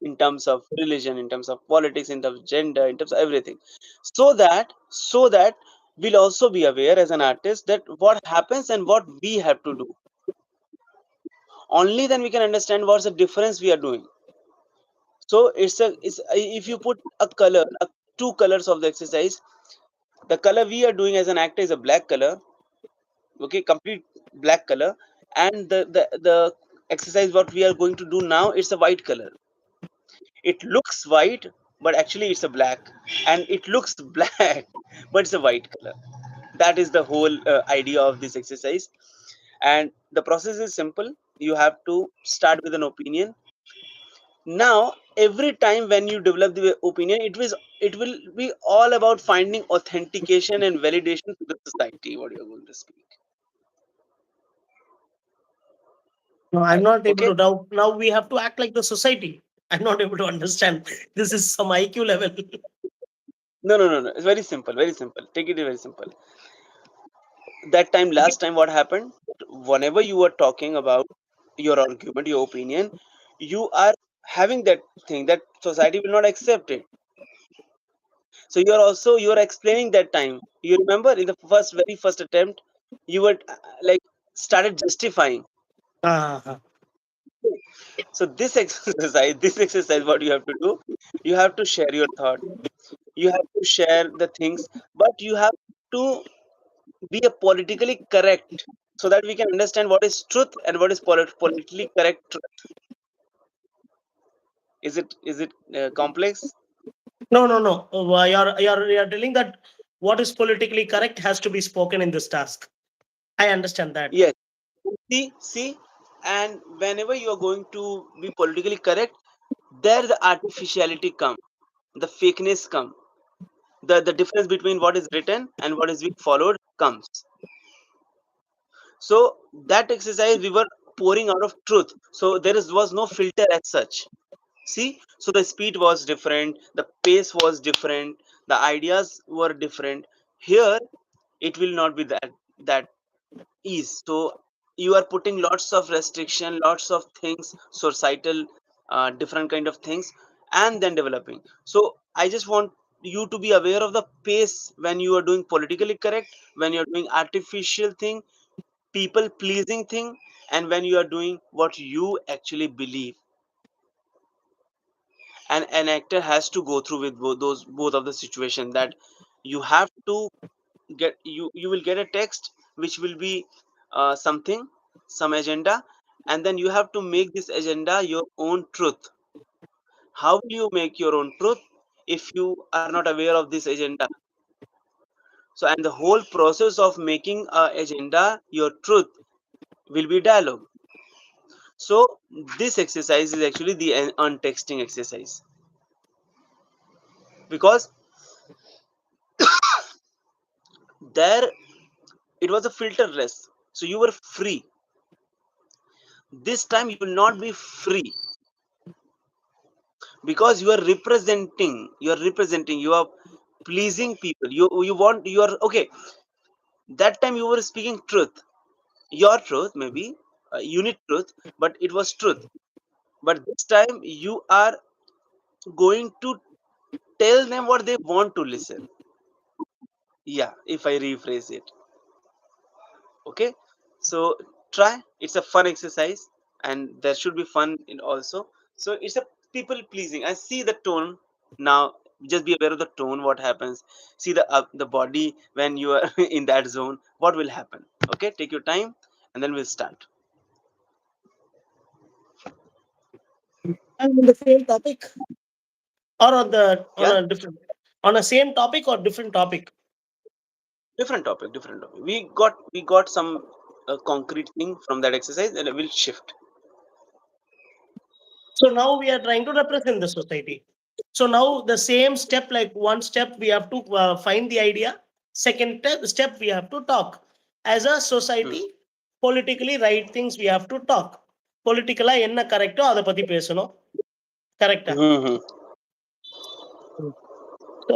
in terms of religion, in terms of politics, in terms of gender, in terms of everything. So that we'll also be aware as an artist that what happens and what we have to do. Only then we can understand what's the difference we are doing. So it's if you put a color, two colors of the exercise, the color we are doing as an actor is a black color, okay, complete black color, and the exercise what we are going to do now, it's a white color. It looks white, but actually it's a black, and it looks black, but it's a white color. That is the whole idea of this exercise. And the process is simple. You have to start with an opinion. Now every time when you develop the opinion, it will be all about finding authentication and validation to the society what you're going to speak. No, I'm not able Okay. to. Now we have to act like the society. I'm not able to understand. This is some IQ level. No, no, no, no. It's very simple. Very simple. Take it very simple. That time, Okay. last time, what happened? Whenever you were talking about your argument, your opinion, you are having that thing that society will not accept it. So you are explaining that time. You remember in the very first attempt, you were like started justifying. Uh, So this exercise, this exercise, what you have to do, you have to share your thought. You have to share the things, but you have to be a politically correct so that we can understand what is truth and what is politically correct truth. Is it complex? no, no. You're telling that what is politically correct has to be spoken in this task. I understand that. Yes. See, and whenever you are going to be politically correct, there the artificiality come, the fakeness come, the difference between what is written and what is being followed comes. So that exercise we were pouring out of truth, so was no filter as such. See, so the speed was different, the pace was different, the ideas were different. Here, it will not be that ease. So you are putting lots of restriction, lots of things, societal, different kind of things, and then developing. So I just want you to be aware of the pace when you are doing politically correct, when you are doing artificial thing, people pleasing thing, and when you are doing what you actually believe. And an actor has to go through with both of the situation, that you have to you will get a text which will be something, some agenda, and then you have to make this agenda your own truth. How will you make your own truth if you are not aware of this agenda? So, and the whole process of making a agenda your truth will be dialogue. So this exercise is actually the untexting exercise, because there it was a filterless, so you were free. This time you will not be free, because you are pleasing people. You are okay. That time you were speaking truth, your truth, maybe unit truth, but it was truth. But this time you are going to tell them what they want to listen. Yeah, if I rephrase it. Okay, so try. It's a fun exercise, and there should be fun in also. So it's a people pleasing. I see the tone now. Just be aware of the tone, what happens. See the body when you are in that zone, what will happen. Okay, take your time, and then we'll start. And on the same topic, or on Yeah, a different, on a same topic or different topic. different topic. We got some concrete thing from that exercise, and we'll shift. So now we are trying to represent the society. So now the same step, like one step, we have to find the idea. Second step, we have to talk as a Hmm. society. politically right things we have to talk. Politically என்ன கரெக்டோ அதை பத்தி பேசணும். கரெக்டா? Hmm.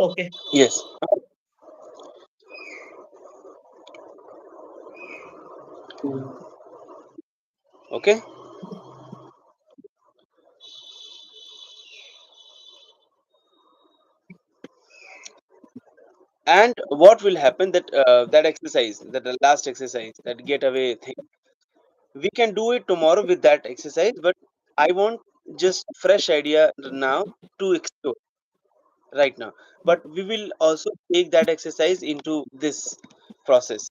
Okay. Yes. Okay. And what will happen that that exercise, that the last exercise, that getaway thing, we can do it tomorrow with that exercise. But I want just fresh idea now to explore right now. But we will also take that exercise into this process,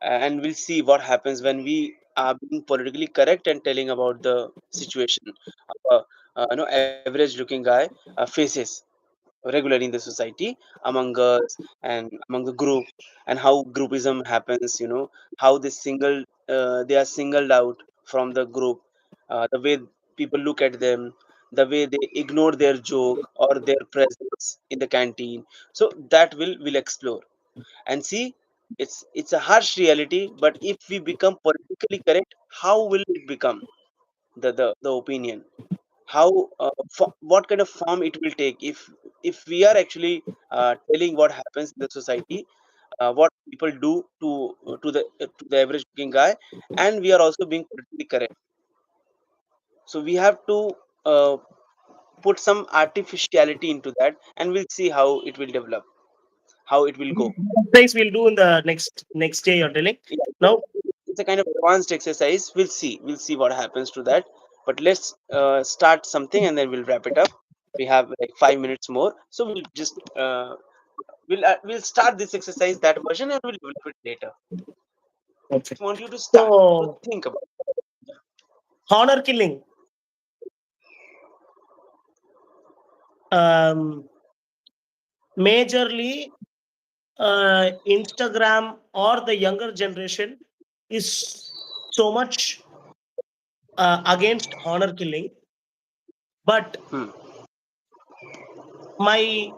and we'll see what happens when we are being politically correct and telling about the situation. Uh, average looking guy faces regularly in the society, among girls and among the group, and how groupism happens, how they are singled out from the group, the way people look at them, the way they ignore their joke or their presence in the canteen. So that will explore and see. It's a harsh reality, but if we become politically correct, how will it become the opinion, how what kind of form it will take if we are actually telling what happens in the society, what people do to the average looking guy, and we are also being politically correct. So we have to put some artificiality into that, and we'll see how it will develop, how it will go. Things we'll do in the next day you're telling. Yeah, Now, it's a kind of advanced exercise. We'll see what happens to that. But let's start something and then we'll wrap it up. We have like 5 minutes more, so we'll just we'll start this exercise, that version, and we'll develop it later. okay. I want you to start to So think about honor killing. Um, Majorly, Instagram or the younger generation is so much against honor killing, but it. my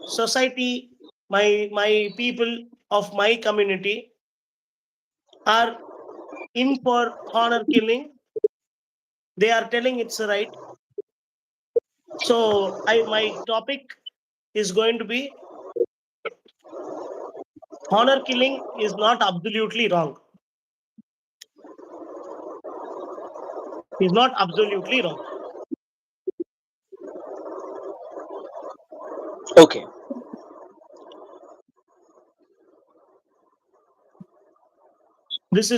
society, my people of my community are in for honor killing. They are telling it's right. So my topic is going to be honor killing is not absolutely wrong. Is not absolutely wrong. Okay. This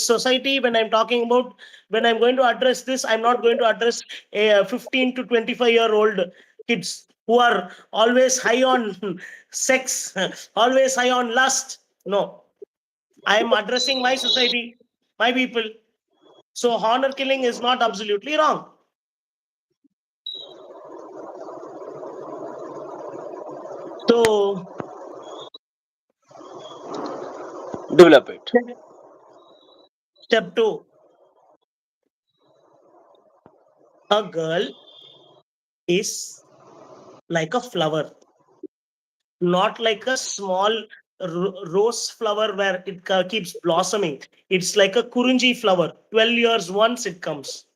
society, when I'm talking about, when I'm going to address this, I'm not going to address a 15 to 25-year-old kids who are always high on sex, always high on lust. No, I am addressing my society, my people. So honor killing is not absolutely wrong. So Develop it. step two, a girl is like a flower, not like a small rose flower where it keeps blossoming. It's like a kurunji flower. 12 years once it comes.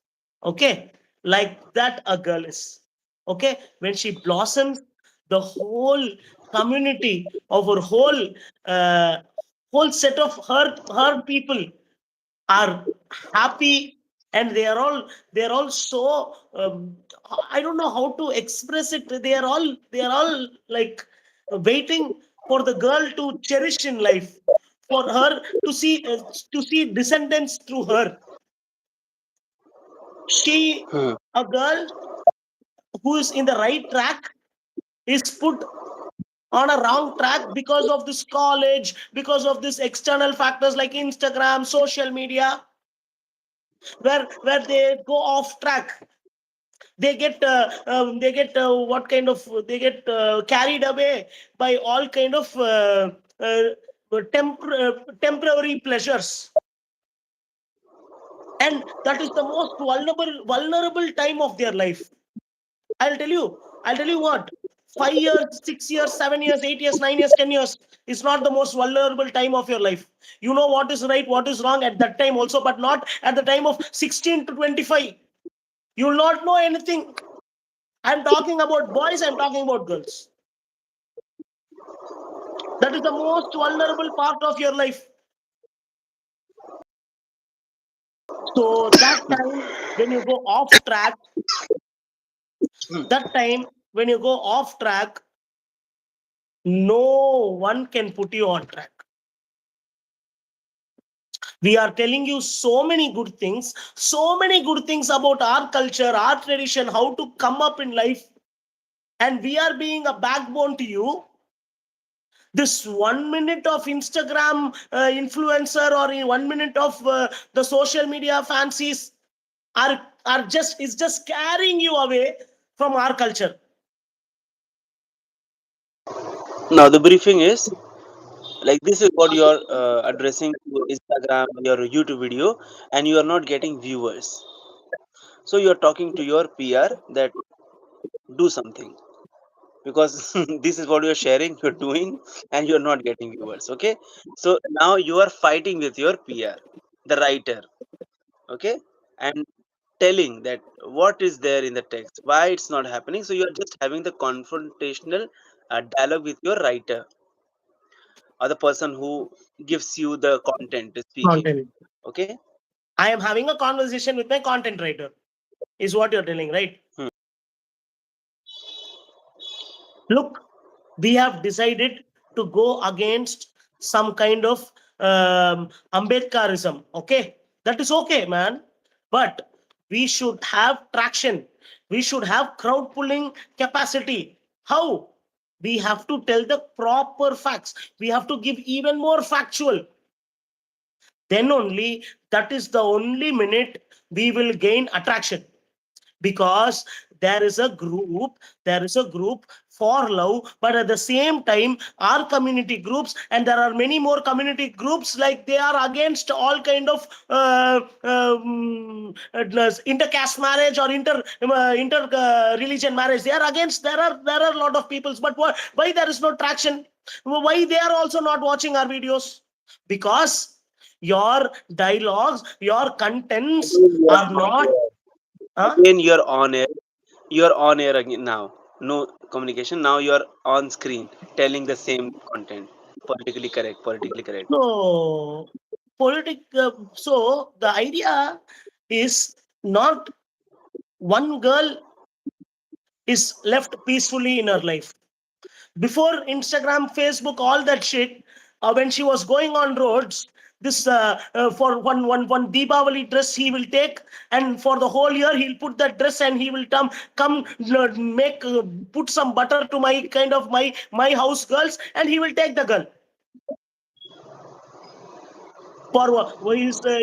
Okay. Like that, a girl is. Okay. When she blossoms, the whole community of her uh, whole set of her people are happy, and they are all so I don't know how to express it. They are all like waiting for the girl to cherish in life, for her to see descendants through her. She, Hmm. a girl who is in the right track, is put on a wrong track because of this college, because of this external factors like Instagram, social media, where they go off track. They get what kind of, they get carried away by all kind of temporary pleasures, and that is the most vulnerable time of their life. I'll tell you what. 5 years, 6 years, 7 years, 8 years, 9 years, 10 years is not the most vulnerable time of your life. You know what is right, what is wrong at that time also, but not at the time of 16 to 25. You will not know anything. I'm talking about boys, I'm talking about girls. That is the most vulnerable part of your life. So that time when you go off track, that time when you go off track, no one can put you on track. We are telling you so many good things about our culture, our tradition, how to come up in life. And we are being a backbone to you. This 1 minute of Instagram influencer, or in 1 minute of the social media fancies are just is just carrying you away from our culture. Now the briefing is like this is what you are addressing to Instagram, your YouTube video, and you are not getting viewers. So you are talking to your PR that do something because this is what you are sharing, you're doing, and you're not getting viewers. Okay, so now you are fighting with your PR, the writer. Okay, and telling that what is there in the text, why it's not happening. So you are just having the confrontational dialogue with your writer or the person who gives you the content speaking. Content. Okay. I am having a conversation with my content writer, is what you're telling, right? Hmm. Look, we have decided to go against some kind of Ambedkarism. Okay, that is okay, man. But we should have traction. We should have crowd pulling capacity. How? We have to tell the proper facts. We have to give even more factual. Then only that is the only minute we will gain attraction, because there is a group for love, but at the same time our community groups, and there are many more community groups, like they are against all kind of intercaste marriage or inter religion marriage. They are against. There are a lot of peoples, but why there is no traction? Why they are also not watching our videos? Because your dialogues, your contents Again, you are are on not. air. Huh? Again, you're on air. You're on air again now. No communication. Now you're on screen telling the same content. Politically correct. Politically correct. So the idea is not one girl is left peacefully in her life. Before Instagram, Facebook, all that shit, when she was going on roads, this for one Deepavali dress he will take, and for the whole year he'll put that dress, and he will come make put some butter to my kind of my house girls, and he will take the girl.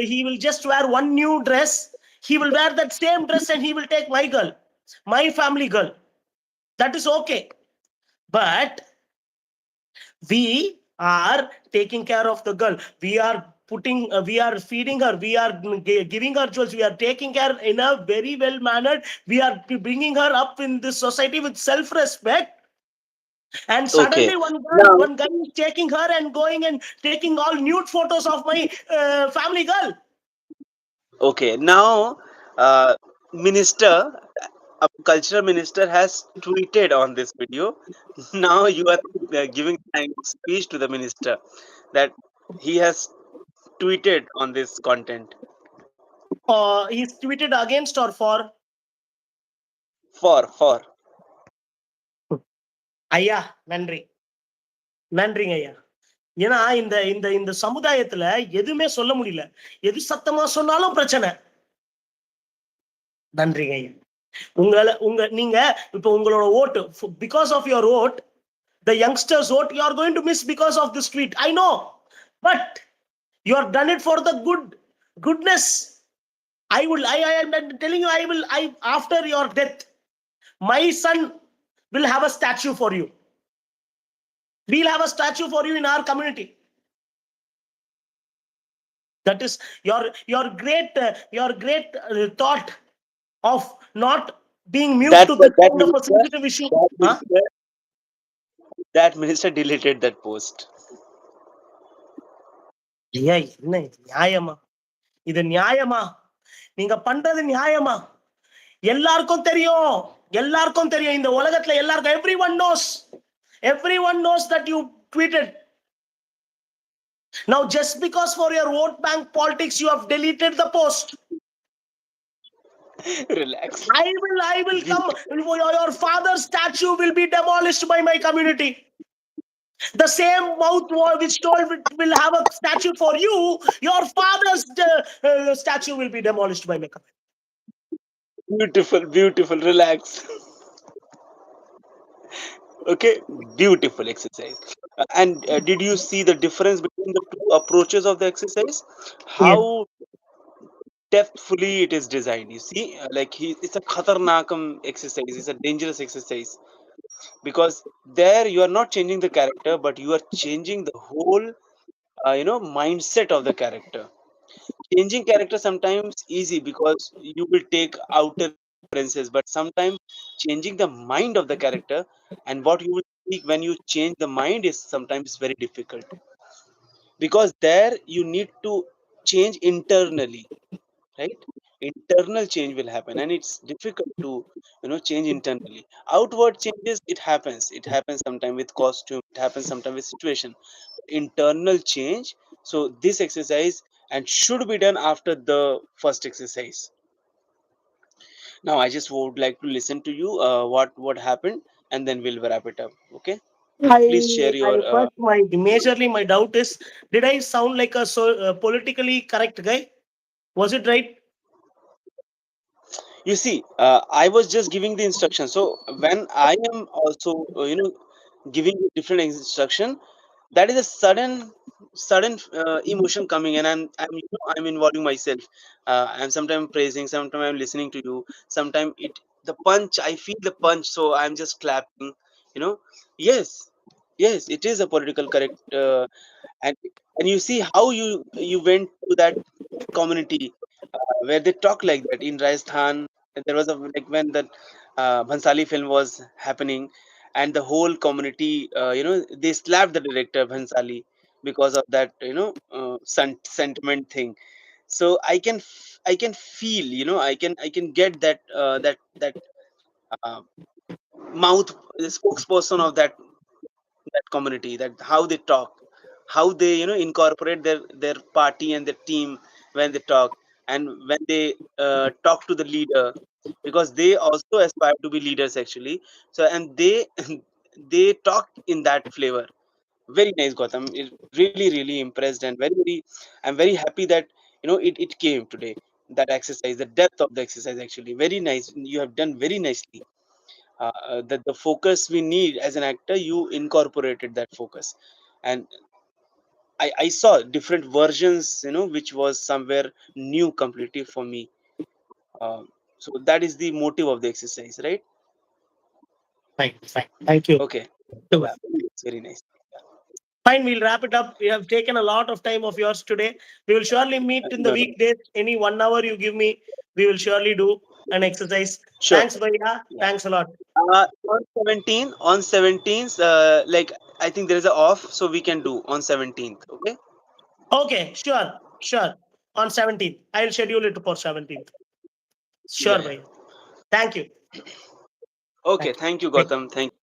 He will just wear one new dress. He will wear that same dress, and he will take my girl, my family girl. That is okay. But we are taking care of the girl. We are feeding her. We are giving her jewels. We are taking care in a very well mannered. We are bringing her up in this society with self respect. And Okay. suddenly Now, one guy is taking her and going and taking all nude photos of my family girl. okay. Now, minister, a cultural minister has tweeted on this video. Now you are giving kind of speech to the minister that he has tweeted on this content. He's tweeted against or for. For ஐயா நன்றி, நன்றிங்க ஐயா. ஏன்னா இந்த இந்த இந்த சமுதாயத்துல எதுவுமே சொல்ல முடியல. எது சத்தமா சொன்னாலும் பிரச்சனை. நன்றிங்க ஐயா. நீங்க இப்ப உங்களோட ஓட்டு, because of your vote, the youngsters vote, you are going to miss because of this tweet. I know, but you have done it for the goodness. I am telling you, after your death, my son will have a statue for you. We'll have a statue for you in our community. That is your great thought of not being mute that to this that kind of a minister, sensitive issue. that Huh? minister That minister deleted that post. ஐயா என்ன இது நியாயமா? இது நியாயமா? நீங்க பண்றது நியாயமா? எல்லாருக்கும் தெரியும், எல்லாருக்கும் தெரியும், இந்த உலகத்துல எல்லாருக்கும், everyone knows that you tweeted. Now just because for your vote bank politics you have deleted the post, Relax. I will come, your father's statue will be demolished by my community. The same mouth which told will have a statue for you, your father's statue will be demolished by my community. Beautiful, beautiful. Relax. Okay, beautiful exercise. And did you see the difference between the two approaches of the exercise? Yes. How depthfully it is designed. You see, it's a khatarnakam exercise. It's a dangerous exercise because there you are not changing the character, but you are changing the whole, mindset of the character. Changing character sometimes easy because you will take outer appearances, but sometimes changing the mind of the character and what you will speak when you change the mind is sometimes very difficult because there you need to change internally, right? Internal change will happen and it's difficult to change internally. Outward changes, it happens sometimes with costume, it happens sometimes with situation. Internal change, so this exercise and should be done after the first exercise. Now I just would like to listen to you, what happened, and then we'll wrap it up. Okay, please share I your first my majorly my doubt is, did I sound like a politically correct guy? Was it right? you see, I was just giving the instruction. So when I am also giving you different instruction, that is a sudden emotion coming, and I'm involving myself. I'm sometimes praising, sometimes I'm listening to you, sometimes it the punch, I feel the punch, so I'm just clapping, you know. Yes, yes, it is a political correct, and you see how you went to that community where they talk like that in Rajasthan. There was a like when the Bhansali film was happening, and the whole community, they slapped the director Bhansali because of that, sentiment thing. So I can feel, I can get that uh, mouth, the spokesperson of that community, that how they talk, how they incorporate their party and their team when they talk, and when they talk to the leader, because they also aspire to be leaders actually. So and they they talk in that flavor. Very nice, Gotham. It really impressed, and very I'm very happy that it came today, that exercise, the depth of the exercise actually very nice. You have done very nicely. That the focus we need as an actor, you incorporated that focus, and I saw different versions, which was somewhere new completely for me. um, so that is the motive of the exercise, right? Fine, fine. Thank you. Okay. Super. Yeah, very nice, very nice. Fine, we'll wrap it up. We have taken a lot of time of yours today. We will surely meet in the No, no, weekdays. Any 1 hour you give me, we will surely do an exercise. sure. Thanks, Bhaiya. Yeah. Thanks a lot. On 17th, I think there is a off, so we can do on 17th. Okay. Okay, sure, sure. On 17th. I'll schedule it for 17th. Yeah, Sure, yeah. Bhaiya. Thank you. Okay. Thank you. Thank you, Thank you. Gautam. Thank